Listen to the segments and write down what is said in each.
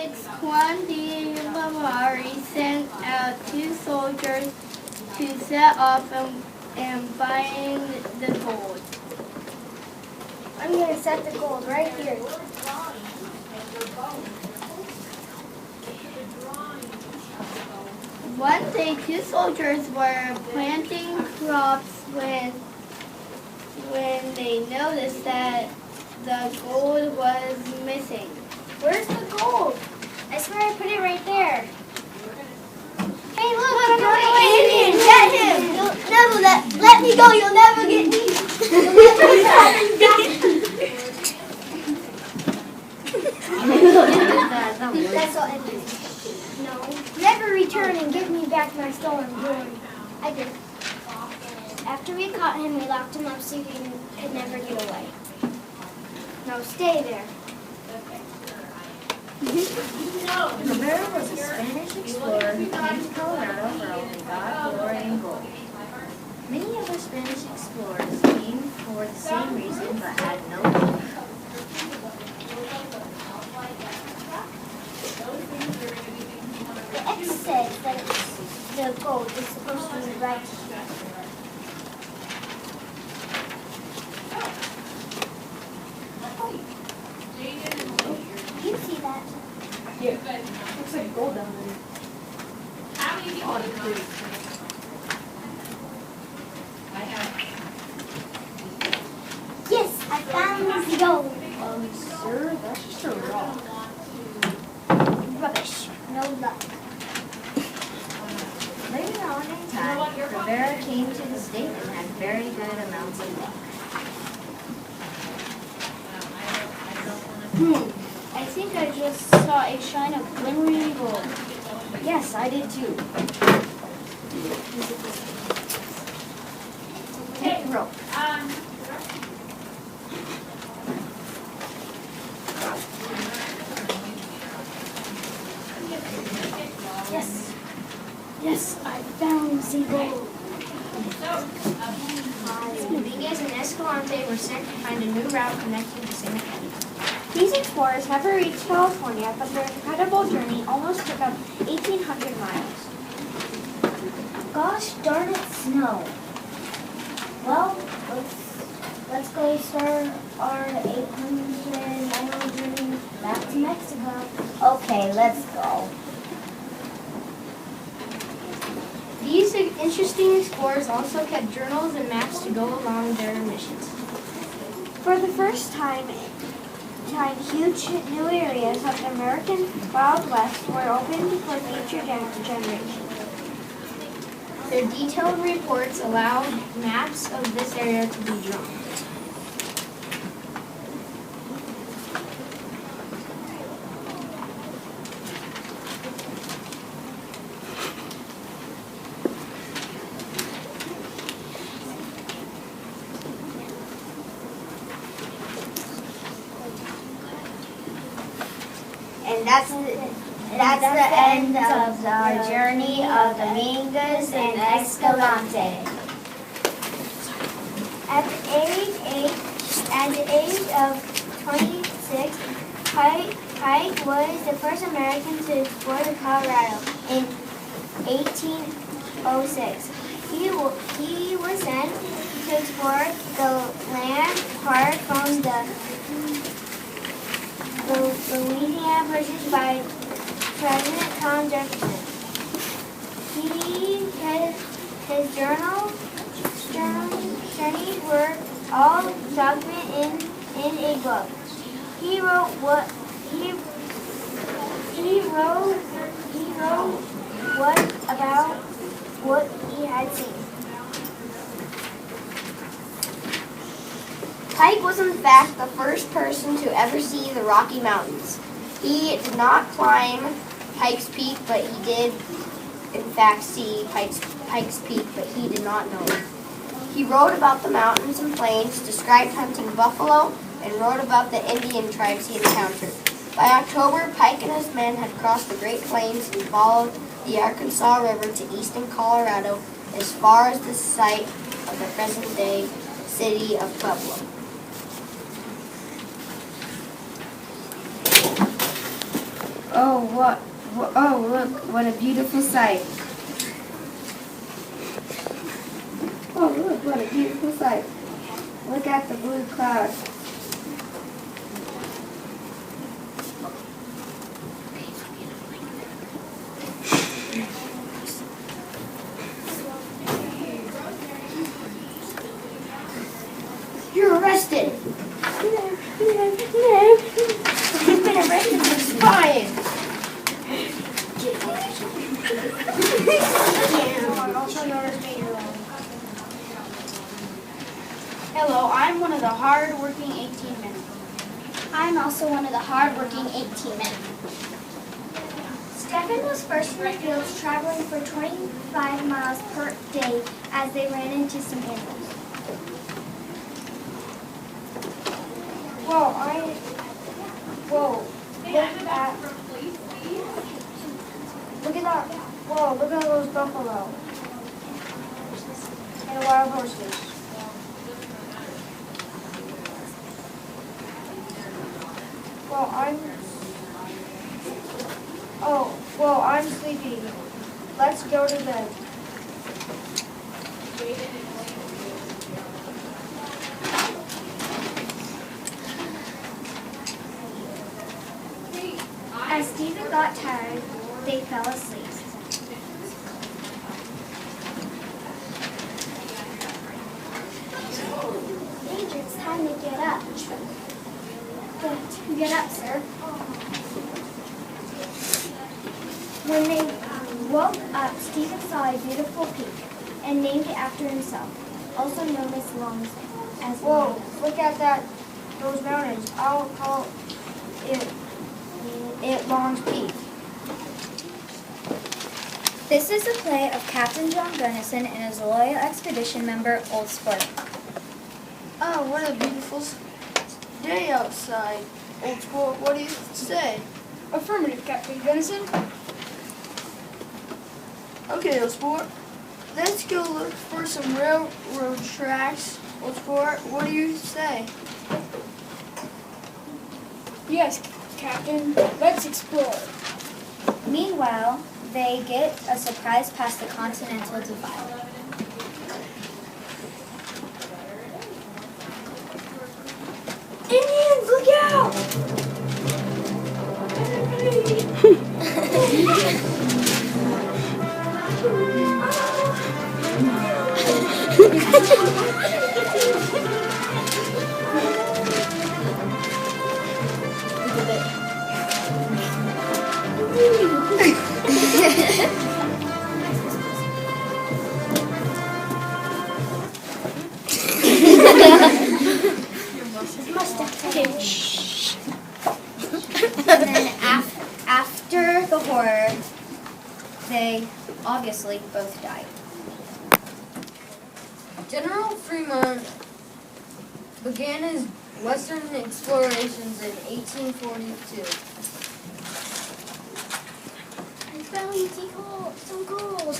1620, Lamari sent out 2 soldiers to set off and find the gold. I'm going to set the gold right here. One day, 2 soldiers were planting crops when they noticed that the gold was missing. Where's the gold? I swear I put it right there. Hey, look, Look, I'm an Indian, Get him! You'll never let me go. You'll never get me. You'll never get me. That's all Indian. No. Never return and give me back my stolen jewelry. I did. After we caught him, we locked him up so he could never get away. Now stay there. Rivera was a Spanish explorer who came to Colorado for only God, glory, and gold. Many other Spanish explorers came for the same reason but had no gold. The X says that the gold is supposed to be right here. You see that? Yeah. Looks like gold down there. Yes, I found the gold. Sir, that's just a rock. Rubbish. No luck. Later on in time, Rivera came to the state and had very good amounts of luck. I think I just saw a shine of glimmering gold. Yes, I did too. Take the rope. Yes. Yes, I found the gold. Rodriguez and Escalante were sent to find a new route connecting to San Antonio. These explorers never reached California, but their incredible journey almost took up 1,800 miles. Gosh darn it, snow. Well, let's go start our 800-mile journey back to Mexico. Okay, let's go. These interesting explorers also kept journals and maps to go along their missions. For the first time, huge new areas of the American Wild West were opened for future generations. Their detailed reports allowed maps of this area to be drawn. And that's the end of our journey of Dominguez and Escalante. At the age of 26, Pike was the first American to explore the Colorado in 1806. He was sent to explore the land part from the Louisiana Purchase by President Tom Jefferson. His journeys were all documented in a book. He wrote about what he had seen. Pike was in fact the first person to ever see the Rocky Mountains. He did not climb Pikes Peak, but he did in fact see Pikes Peak, but he did not know it. He wrote about the mountains and plains, described hunting buffalo, and wrote about the Indian tribes he encountered. By October, Pike and his men had crossed the Great Plains and followed the Arkansas River to eastern Colorado as far as the site of the present-day city of Pueblo. Oh, look, what a beautiful sight. Oh, look, what a beautiful sight. Look at the blue cloud. You're arrested. You've been arrested for spying. Hello, I'm one of the hard-working 18 men. I'm also one of the hard-working 18 men. Stefan was first in the fields, traveling for 25 miles per day as they ran into some animals. Look at those buffalo. And the wild horses. I'm sleepy. Let's go to bed. As Stephen got tired, they fell asleep. Major, it's time to get up. Get up, sir. When they woke up, Stephen saw a beautiful peak and named it after himself, also known as Long's. Whoa, look at those mountains. I'll call it Long's Peak. This is a play of Captain John Gunnison and his loyal expedition member, Old Sport. Oh, what a beautiful day outside. Old Sport, what do you say? Affirmative, Captain Gunnison. Okay, Old Sport. Let's go look for some railroad tracks. Old Sport, what do you say? Yes, Captain. Let's explore. Meanwhile, they get a surprise past the Continental Divide. Indians, look out! And then after the horror, they obviously both died. General Fremont began his western explorations in 1842. I found some gold.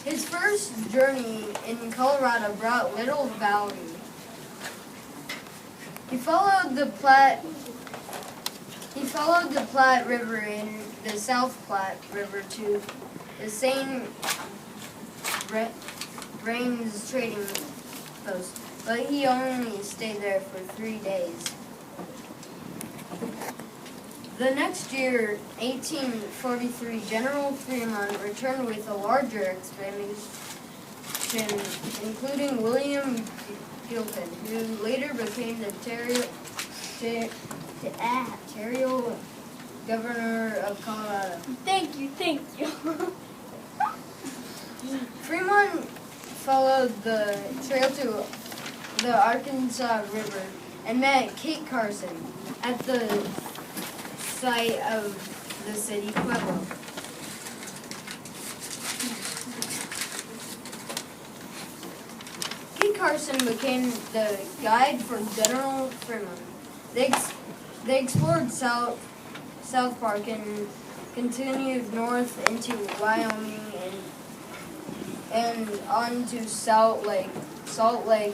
His first journey in Colorado brought little value. He followed the Platte River and the South Platte River to the St. Vrains trading post, but he only stayed there for 3 days. The next year, 1843, General Fremont returned with a larger expedition, including William Gilpin, who later became the Ontario Governor of Colorado. Thank you. Fremont followed the trail to the Arkansas River and met Kate Carson at the site of the city Pueblo. Kate Carson became the guide for General Fremont. They explored South Park and continued north into Wyoming and on to Salt Lake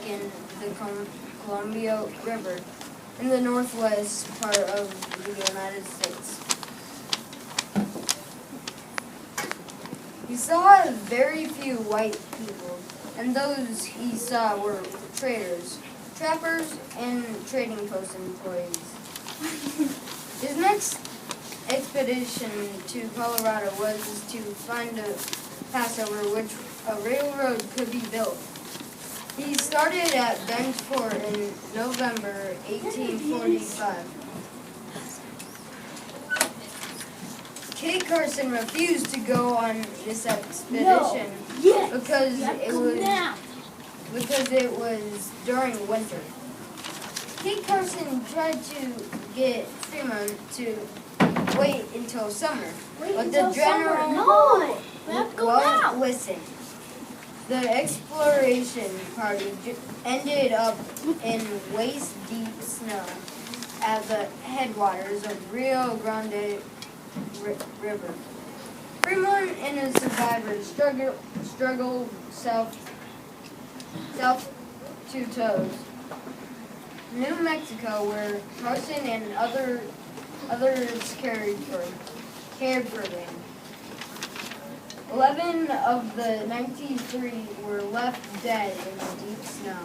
and the Columbia River in the northwest part of the United States. He saw very few white people, and those he saw were traders, trappers, and trading post employees. His next expedition to Colorado was to find a pass over which a railroad could be built. He started at Bend Fort in November 1845. Kit Carson refused to go on this expedition because it was during winter. Kit Carson tried to get Fremont to wait until summer, but the general won't listen. The exploration party ended up in waist-deep snow at the headwaters of Rio Grande River. Fremont and his survivors struggled south to toes. New Mexico, where Carson and others cared for them. 11 of the 93 were left dead in the deep snow.